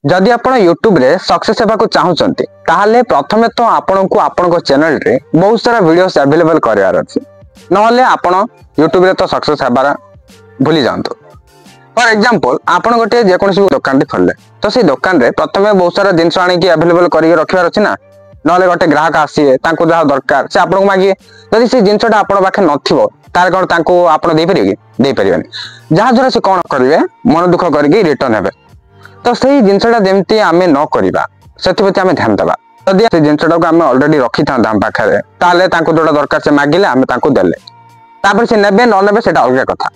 जदि आपण यूट्यूब रे सक्सेस हेबा को चाहउचंती ताहाले प्रथमे तो आपनको आपनको चैनल रे बहुत सारा वीडियोस अवेलेबल करयार अछि नहले आपण यूट्यूब रे तो सक्सेस हेबार भूली जानतो। फॉर एग्जांपल आपण गोटे जे कोनसी दुकान खोलले तो से दुकान रे प्रथमे बहुत सारा जिंस आनी की अवेलेबल करिके रखिवार अछि ना नहले गोटे ग्राहक आसीए तांको जहा दरकार से आपनको मागिए जदि से जिंसटा आपण पाखे नथिबो तार कोन तांको आपण देई परिबे देई परिबेनी जहा जरा से कोन करिवे मन दुख करके रिटर्न हेबे तो सही जिनसटा जेमती आमे न करिबा सेति आमे ध्यान देबा जदि से जिनसटा को आमे ऑलरेडी रखि था दाम पाखरे ताले तांको जोडा दरकार से मागिले आमे तांको देले तापर से नेबे न नेबे सेटा अलग कथा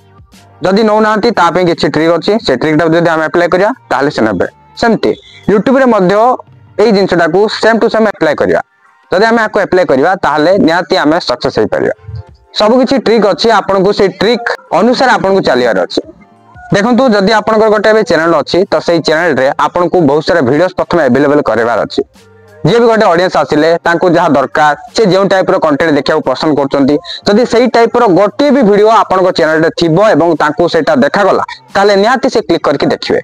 जदि नौ नांती ता पे किछि ट्रिक अछि से ट्रिकटा जदि आमे अप्लाई करिया ताले से नेबे सेमती YouTube रे मध्य एई जिनसटा को सेम टू सेम अप्लाई करिया जदि आमे आको अप्लाई करिया ताले नियाती आमे सक्सेस होई परिया सब किछि ट्रिक अछि आपन को से ट्रिक अनुसार आपन को चलियार अछि। देखंतु जदि आपन गोटे चैनल अछि तो सेई चैनल रे आपन को बहुत सारा वीडियोस प्रथमे अवेलेबल करेबार अछि जे भी गोटे ऑडियंस आसिले तांको जहा दरकार से जेउ टाइप रो कंटेंट देखिया पसंद करचंती जदि सेई टाइप रो गोटे भी वीडियो आपन को चैनल रे थिबो एवं तांको सेटा देखा गला ताले नियाती से क्लिक करके देखिबे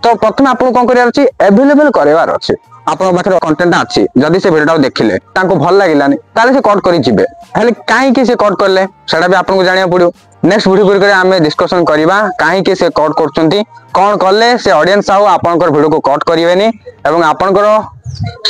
तो प्रथमे आपन कोन करियार अछि अवेलेबल करेबार अछि आपन पाखरे कंटेंट अछि जदि से वीडियोटा देखिले तांको भल लागिलानी ताले से कट करि जिबे हेले काई कि से कट करले सेटा भी आपन को जानिया पड़ियो नेक्स्ट वीडियो पर आमे डिस्कशन करिबा काहे कि से कट करचंती कोन करले से ऑडियंस आउ आपनकर वीडियो को कट करिवेनी एवं आपनकर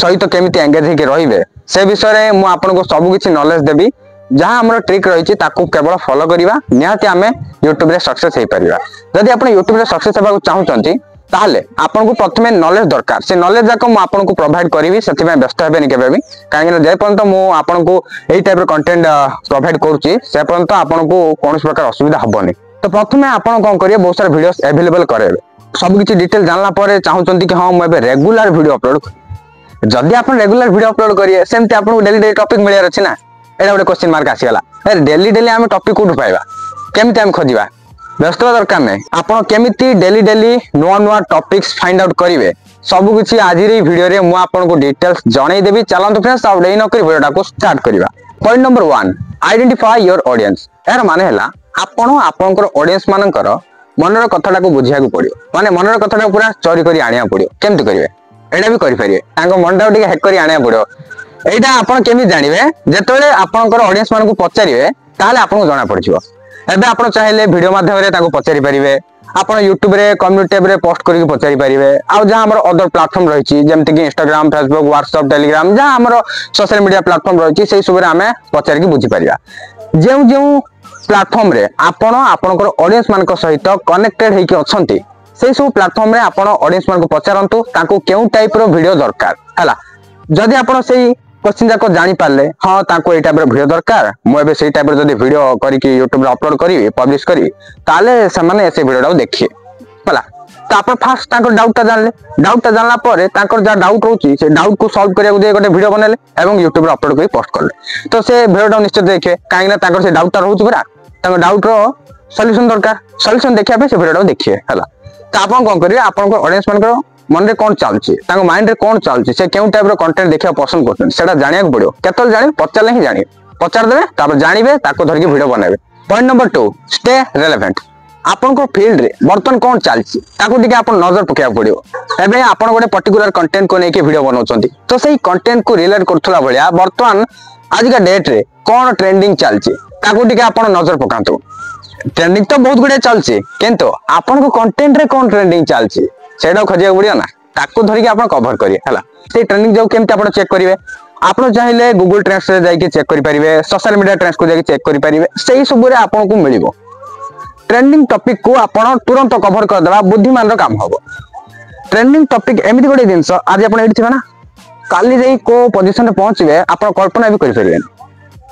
सहित केमिति एंगेज हेके रहिबे से विषय रे मु आपन को सब किछि नॉलेज देबी जहां हमर ट्रिक रहिछि ताकू केवल फॉलो करिबा निहाती आमे YouTube रे सक्सेस हे परिबा जदि आपन YouTube रे सक्सेस हेबा को चाहउचंती ताहले आपन को प्रथमे नॉलेज दरकार से नॉलेज जाको मु आपन को प्रोवाइड करिवि सेति में व्यस्त हेबेनी केबे भी काहे जे पर्यंत मु आपन को एई टाइप रो कंटेंट प्रोवाइड करूची से पर्यंत आपन को कोनोस प्रकार असुविधा हबोनी। तो प्रथमे आपन कोन करिए बहुत सारा वीडियोस अवेलेबल करेबे सब किछि डिटेल जानला परे चाहउचंती कि हां मु एबे रेगुलर वीडियो अपलोड जदि आपन रेगुलर वीडियो अपलोड करिए सेमते आपन को डेली डेली टॉपिक मिलियार अछि ना एडा गोटे क्वेश्चन मार्क आसी गला अरे डेली डेली हम टॉपिक कोठु पाइबा केमिति हम खोजिबा व्यस्त दरकार नै आपन केमिति डेली डेली नुवा नुवा टॉपिक्स फाइंड आउट करिवे सब किछि आज रे वीडियो रे मु आपन को डिटेल्स जणाई देबी चलंतु फ्रेंड्स आउ डेई न करी वीडियोटा को स्टार्ट करिबा। Point number 1 identify your audience यार माने हला आपन आपनकर ऑडियंस मानकर मनर कथाटा को बुझिया को पड़ियो माने मनर कथाटा पूरा चोरी करी आनिया पड़ियो केमिति करिवे एडा भी करि परिवे तांको मनटा टिके हैक करी आनिया पड़ियो एटा आपन केमिति जानिबे जेतबेले आपनकर ऑडियंस मान को पचारिवे ताले आपन को जाना पड़ियो एबे आपन चाहिले वीडियो माध्यम रे ताको पचारि परिवे आपन YouTube रे कम्युनिटी टैब रे पोस्ट करी पचारि परिवे आ जहां हमर अदर प्लेटफॉर्म रहिछि जेमति कि Instagram Facebook WhatsApp Telegram जहां हमर सोशल मीडिया प्लेटफॉर्म रहिछि सेही सब रे हमें पचारि के बुझि परिया जेउ जेउ प्लेटफॉर्म रे आपन आपनकर ऑडियंस मान को सहित कनेक्टेड हेकि अछंती सेही सब प्लेटफॉर्म रे आपन ऑडियंस मान को पचारंतु ताको केउ टाइप रो वीडियो दरकार हला जदि आपन सेही क्वेश्चन जाको जानि पाले हां ताको ए टाइप रो वीडियो दरकार मु एबे सेही टाइप रो जदि वीडियो करी कि YouTube रे अपलोड करी पब्लिश करी ताले सामाने से वीडियोटा देखिए हला तो आप फास्ट ताको डाउटटा जानला परे ताको जा डाउट होची से डाउट को सॉल्व करिया को दे गोटे वीडियो बनेले एवं YouTube रे अपलोड करी पोस्ट करले तो से वीडियोटा निश्चित देखे काहे ना ताको से डाउटटा रहउची परा ताको डाउट रो सॉल्यूशन दरकार सॉल्यूशन देखिया पे से वीडियोटा देखिए हला तो आपन कोन करिवे आपन को ऑडियंस मानकर मन रे कोन चालची ताको माइंड रे कोन चालची से केउ टाइप रो कंटेंट देखिया पसंद करछन सेटा जानिया को पड़ियो केतल जानि पचारले ही जानि पचार देबे तापर जानिबे ताको धरि के वीडियो बनाबे। पॉइंट नंबर 2 स्टे रेलेवेंट आपन को फील्ड रे बर्तन कोन चालची ताको टिके आपन नजर पकेया पड़ियो एबे आपन गोटे पर्टिकुलर कंटेंट को नेके वीडियो बनाउचंती तो सेही कंटेंट को रिलेट करथला भलिया वर्तमान आज का डेट रे कोन ट्रेंडिंग चालची ताको टिके आपन नजर पकांतु ट्रेंडिंग तो बहुत गुडे चालची किंतु आपन को कंटेंट रे कोन ट्रेंडिंग चालची सेडा खोजिया पड़ियो ना ताको धरि के आपन कवर करिए हला से ट्रेंडिंग जो केमते आपन चेक करिवे आपन चाहिले गूगल ट्रेंड्स रे जाई के चेक करि परिवे सोशल मीडिया ट्रेंड्स को जाई के चेक करि परिवे सेही सब रे आपन को मिलिबो ट्रेंडिंग टॉपिक को आपन तुरंत कवर कर देबा बुद्धिमान रो काम होबो। ट्रेंडिंग टॉपिक एमिति गोटे जिंस आज आपन एठी थिबा ना काली जाई को पोजीशन रे पहुंचबे आपन कल्पना भी करि परिबे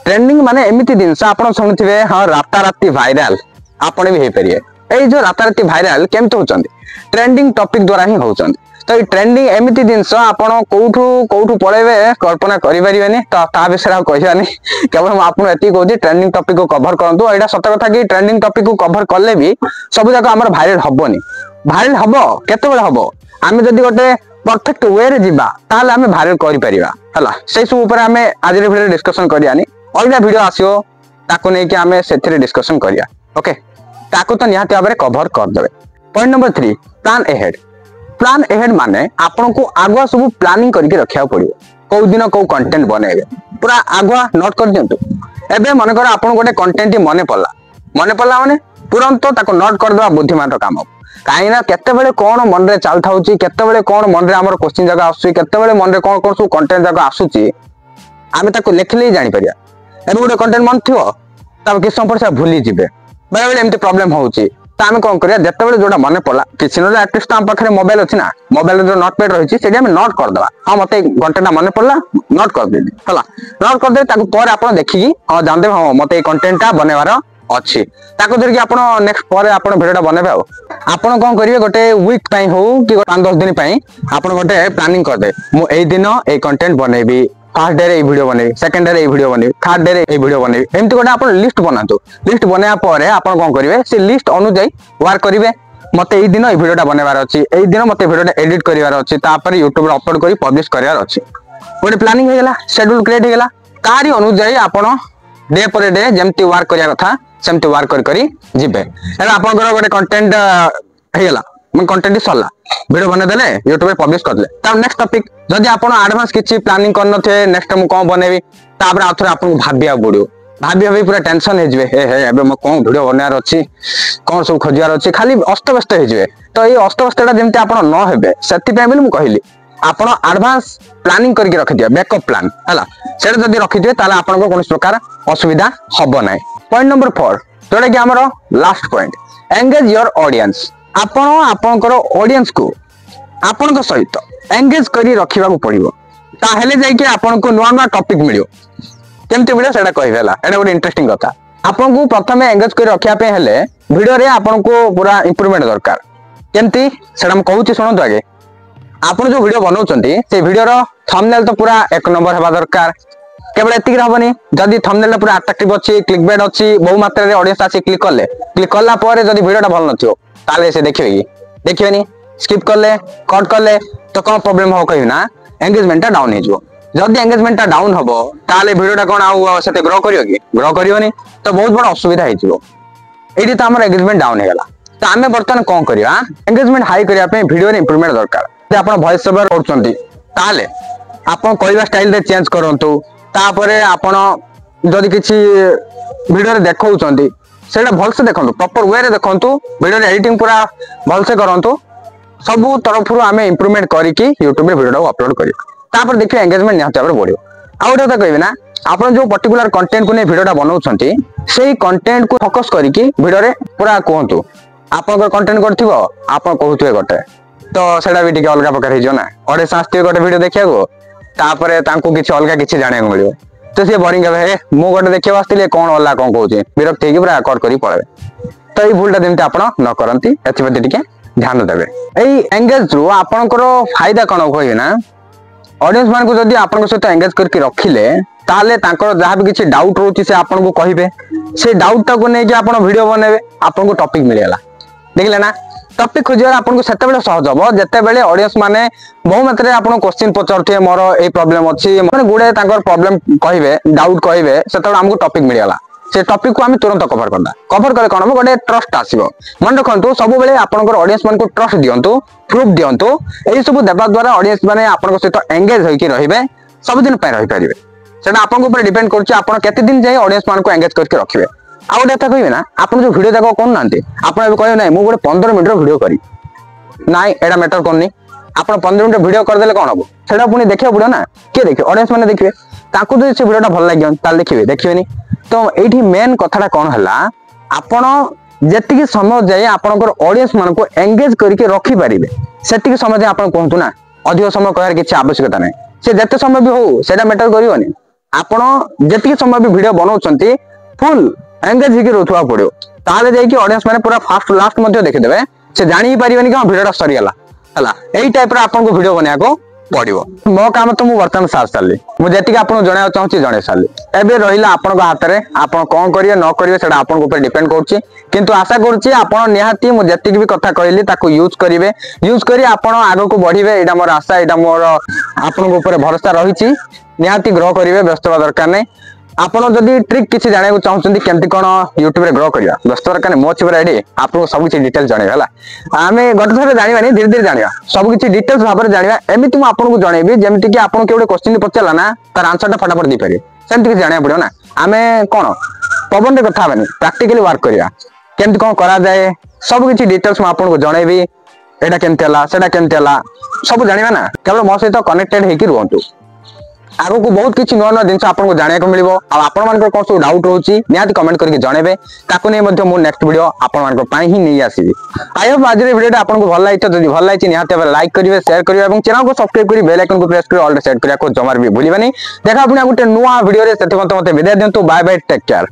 ट्रेंडिंग माने एमिति जिंस आपन सुनथिबे हां राता राती वायरल आपन भी हे परिए ए जो राता राती वायरल केमते होचंदी ट्रेंडिंग टॉपिक द्वारा ही होचंदी तो ट्रेंडिंग एमिति जिंस आपन कोठू कोठू पळेबे कल्पना करि परिबेनी तो ता विषय कहबानी केवल हम आपन एति कहूची ट्रेंडिंग टॉपिक को कवर करंतु एडा सत्य कथा कि ट्रेंडिंग टॉपिक को कवर करले भी सब जाक हमर वायरल हबोनी वायरल हबो केते बेला हबो आमे जदी गोटे परफेक्ट वे रे जिबा ताले आमे वायरल करि परिबा हला सेही सब ऊपर आमे आज रे वीडियो डिस्कशन करियानी अलगा वीडियो आसियो ताको नै कि आमे सेथिरे डिस्कशन करिया ओके ताको तो निहाती भाबरे कवर कर देबे। Point number 3 plan ahead plan ahead माने आपन को आगुआ सब प्लानिंग करके रखिया पड़ियो कौ दिन कौ कंटेंट बनेबे पूरा आगुआ नोट कर दियंतु एबे मन कर आपन गोटे कंटेंट मने पड़ला माने तुरंत ताको नोट कर दवा बुद्धिमान रो काम कहीं ना केते बेले कोन मन रे चल थाउची केते बेले कोन मन रे हमर क्वेश्चन जगह आसुची केते बेले मन रे कोन कोन सब कंटेंट जगह आसुची आमे ताको लेखले जानि परिया एबे गोटे कंटेंट मन थियो तब कि समय पर से भूली जिवे बेले बेले एमती प्रॉब्लम होउची त आमे कोन करिया जते बेले जोडा मन पड़ला किछि न एटलिस्ट हम पाखरे मोबाइल अछि ना मोबाइल जो नोटपैड रहिछि सेडी हम नोट कर दवा हां मते कंटेंट मन पड़ला नोट कर देली हला नोट कर दे ताको पर आपण देखि हां जान दे हां मते कंटेंट ता बनेवार अछि ताको धर कि आपण नेक्स्ट पर आपण वीडियोटा बनेबे आपण कोन करिवे गोटे वीक पई हो कि 5-10 दिन पई आपण गोटे प्लानिंग कर दे मु एई दिन ए कंटेंट बनेबी फर्स्ट डे रे वीडियो बनेबी सेकंड डे रे वीडियो बनेबी थर्ड डे रे वीडियो बनेबी एमती गोटे आपण लिस्ट बनातु लिस्ट बनाया परे आपण कोन करिवे से लिस्ट अनुसार वर्क करिवे मते एई दिन ए वीडियोटा बनेबार अछि एई दिन मते वीडियोटा एडिट करिवार अछि तापर YouTube रे अपलोड करी पब्लिश करिवार अछि गोटे प्लानिंग हे गेला शेड्यूल क्रिएट हे गेला तारी अनुसार आपण डे पर डे जेमती वर्क करिया कथा सेमती वर्क करी जिबे एला आपण गोटे कंटेंट हे गेला मन कंटेंट सरला वीडियो बने देले YouTube रे पब्लिश कर देले ता नेक्स्ट टॉपिक जदी आपण एडवांस किछि प्लानिंग करन थे नेक्स्ट टाइम कोन बनेबी तापर आथरे आपण भाबिया पड़ियो भाबी पूरा टेंशन हे जिवे हे एबे म कोन वीडियो बनार अछि कोन सब खोजियार अछि खाली अस्त व्यस्त हे जिवे तो ए अस्त व्यस्तटा जेमती आपण न हेबे सेति पे बिल म कहिली आपण एडवांस प्लानिंग करके रखि दिया बैकअप प्लान हला सेटा जदी रखि दिए ताले आपण को कोन प्रकार असुविधा हबो नै पॉइंट नंबर 4 जोडा कि हमरो last point engage your audience आपण आपनकर ऑडियंस को आपन सहित एंगेज करी रखिबा को पड़िबो ताहेले जाय कि आपन को नुवा नुवा टॉपिक मिलियो केमते वीडियो सेटा कहबेला एटा ଗୋଟେ इंटरेस्टिंग कथा आपन को प्रथमे एंगेज करी रखिया पे हेले वीडियो रे आपन को पूरा इंप्रूवमेंट दरकार केमती सेटा हम कहूची सुनतो आगे आपन जो वीडियो बनाउचंती से वीडियो रो थंबनेल तो पूरा एक नंबर हेबा दरकार केवल एतिक रहबनी जदी थंबनेल पूरा अट्रैक्टिव अछि क्लिकबेट अछि बहु मात्रा रे ऑडियंस आसी क्लिक करला परे जदी वीडियोटा भल नथियो ताले से देखिबेनी स्किप करले कट करले तो कोन प्रॉब्लम हो कहि ना एंगेजमेंट डाउन हे जो जदी एंगेजमेंट डाउन हबो ताले वीडियोटा कोन आ सेते ग्रो करियोनी तो बहुत बड़ असुविधा हे जिवो एडी त हमर एंगेजमेंट डाउन हे गला त आमे बर्तन कोन करिया एंगेजमेंट हाई करिया पे वीडियो रे इंप्रूवमेंट दरकार जे आपण वॉइस ओवर करचंती ताले आपण कहवा स्टाइल रे चेंज करंतु तापरे आपण जदी किछि वीडियो रे देखौचंती सेटा भल से देखंतु प्रॉपर वे रे देखंतु वीडियो रे एडिटिंग पूरा भल से करंतु सब तरफ रु आमे इंप्रूवमेंट करिकि YouTube रे वीडियो अपलोड करियो तापर देखियो एंगेजमेंट निहत भाबरे बढ़ियो आ गोटे कथा कहबी ना आपण जो पर्टिकुलर कंटेंट को ने वीडियोटा बनाउछंती सेही कंटेंट को फोकस करिकि वीडियो रे पूरा कहंतु आपन कंटेंट करथिबो आपन कहउथुए गोटे तो सेटा भी टिके अलगा प्रकार हिजो ना ओडे शास्त्रीय गोटे वीडियो देखिया को तापरे तांको किछि अलगा किछि जाने को मिलियो तो से बोरिंग हे मु गोटे देखिया आस्तिले कोन होला कोन कहउचे विरक्त हेकि पूरा कट करी पळेबे तो ई भूलटा जेमते आपण न करंती एथिबे टिके ध्यान देबे एई एंगेज रु आपनकर फायदा कोन होय ना ऑडियंस मान को जदी आपन सहित एंगेज करके रखिले ताले तांकर जहा भी किछि डाउट रहउची से आपन को कहिबे से डाउट ता को नै कि आपन वीडियो बनेबे आपन को टॉपिक मिलेला देखले ना टॉपिक खोजिया आपन को सेते बेले सहज हो जते बेले ऑडियंस माने बहु मात्रा आपन क्वेश्चन पचरथे मोर ए प्रॉब्लम अछि माने गुडे तांकर प्रॉब्लम कहिबे डाउट कहिबे सेते हमको टॉपिक मिलेला से टॉपिक को हम तुरंत कवर करदा कवर करे कोन गोटे ट्रस्ट आसीबो मन रखंतु सब बेले आपनकर ऑडियंस मान को ट्रस्ट दियंतु प्रूफ दियंतु एई सब देबा द्वारा ऑडियंस माने आपन सहित एंगेज होइके रहिबे सब दिन पय रहि परिबे सेटा आपन ऊपर डिपेंड करछि आपन केते दिन जाय ऑडियंस मान को एंगेज करके रखिबे आ गोटे कथा कहबे ना आपन जो वीडियो देखो कोन नांती आपन एबे कहयो नै मु गोटे 15 मिनिट रो वीडियो करी नाइ एडा मैटर कोनी आपन 15 मिनिट वीडियो कर देले कोन हबो सेटा पुनी देखियो पड़ो ना के देखियो ऑडियंस माने देखिबे ताको जे से वीडियोटा भल लागियो ताल देखिबेनी तो एठी मेन कथाटा कोन हला आपण जेतिकी समय जाय आपनकर ऑडियंस मान को एंगेज करके रखि परिबे सेतिकी समय जाय आपण कहंतु ना अधिक समय कहर किछि आवश्यकता नै से जते समय भी हो सेटा मैटर करियोनी आपण जेतिकी समय भी वीडियो बनाउचंती फुल एंगेज हिके रोथवा पड़ियो ताले जाय कि ऑडियंस माने पूरा फास्ट लास्ट मध्ये देखि देबे से जानि ही परिबेनी कि वीडियोटा सरी गला हला एई टाइप रा आपन को वीडियो बनिया को पड़ियो मो काम तो मु वर्तमान साथ साली मु जेतिक आपन जणाय चाहूची जणे साली एबे रहिला आपन को हाथ रे आपन कोन करियो न करियो सेटा आपन ऊपर डिपेंड करछि किंतु आशा करछि आपन निहाती मु जेतिक भी कथा कहली ताको यूज करिवे यूज करी आपन आगो को बढ़िबे एडा मोर आशा एडा मोर आपन ऊपर भरोसा रहिछि निहाती ग्रो करिवे व्यस्तवा दरकार नै ଆପଣ ଯଦି ଟ୍ରିକ୍ କିଛି ଜାଣିବାକୁ ଚାହୁଁଛନ୍ତି କେମିତି କଣ ୟୁଟ୍ୟୁବ ରେ ଗ୍ରୋ କରିବା ବ୍ୟସ୍ତ ଦରକାର ମୋ ଅଛି ପୁରା ଏଠି ଆପଣଙ୍କୁ ସବୁ କିଛି ଡିଟେଲ୍ସ ଜଣେଇବା ହେଲା ଆମେ ଗୋଟେ ଥରେ ଜାଣିବାନି ଧୀରେ ଧୀରେ ଜାଣିବା ସବୁ କିଛି ଡିଟେଲ୍ସ ଭାବରେ ଜାଣିବା ଏମିତି ମୁଁ ଆପଣଙ୍କୁ ଜଣେଇବି ଯେମିତି କି ଆପଣଙ୍କୁ ଗୋଟେ କ୍ୱେଶ୍ଚିନ୍ ପଚାରିଲା ନା ତାର ଆନ୍ସରଟା ଫଟାଫଟ ଦେଇପାରିବେ ସେମିତି କିଛି ଜାଣିବାକୁ ପଡିବ ନା ଆମେ କଣ ପବନରେ କଥା ହେବାନି ପ୍ରାକ୍ଟିକାଲି ୱାର୍କ କରିବା କେମିତି କଣ କରାଯାଏ ସବୁ କିଛି ଡିଟେଲ୍ସ ମୁଁ ଆପଣଙ୍କୁ ଜଣେଇବି ଏଟା କେମିତି ହେଲା ସେଟା କେମିତି ହେଲା ସବୁ ଜାଣିବା ନା କେବଳ ମୋ ସହିତ କନେକ୍ଟେଡ ହେଇକି ରୁହନ୍ତୁ ଆଗକୁ ବହୁତ କିଛି ନୂଆ ନୂଆ ଜିନିଷ ଆପଣଙ୍କୁ ଜାଣିବାକୁ ମିଳିବ ଆଉ ଆପଣମାନଙ୍କର କଣ ସବୁ ଡାଉଟ୍ ରହୁଛି ନିହାତି କମେଣ୍ଟ କରିକି ଜଣେଇବେ ତାକୁ ନେଇ ମଧ୍ୟ ମୁଁ ନେକ୍ସଟ ଭିଡିଓ ଆପଣମାନଙ୍କ ପାଇଁ ହିଁ ନେଇ ଆସିବି ଆଇ ହୋପ ଆଜିର ଭିଡିଓଟା ଆପଣଙ୍କୁ ଭଲ ଲାଗିଥିବ ଯଦି ଭଲ ଲାଗିଛି ନିହାତି ଭାବରେ ଲାଇକ୍ କରିବେ ସେୟାର କରିବେ ଏବଂ ଚ୍ୟାନେଲକୁ ସବସ୍କ୍ରାଇବ କରି ବେଲ୍ ଆଇକନକୁ ପ୍ରେସ୍ କରି ଅଲ୍ ସେଟ୍ କରିବାକୁ ଜମାରୁ ବି ଭୁଲିବେନି ଦେଖା ପୁଣି ଗୋଟେ ନୂଆ ଭିଡିଓରେ ସେଥିପାଇଁ ମତେ ବିଦାୟ ଦିଅନ୍ତୁ ବାଏ ବାଏ ଟେକ୍ କେୟାର।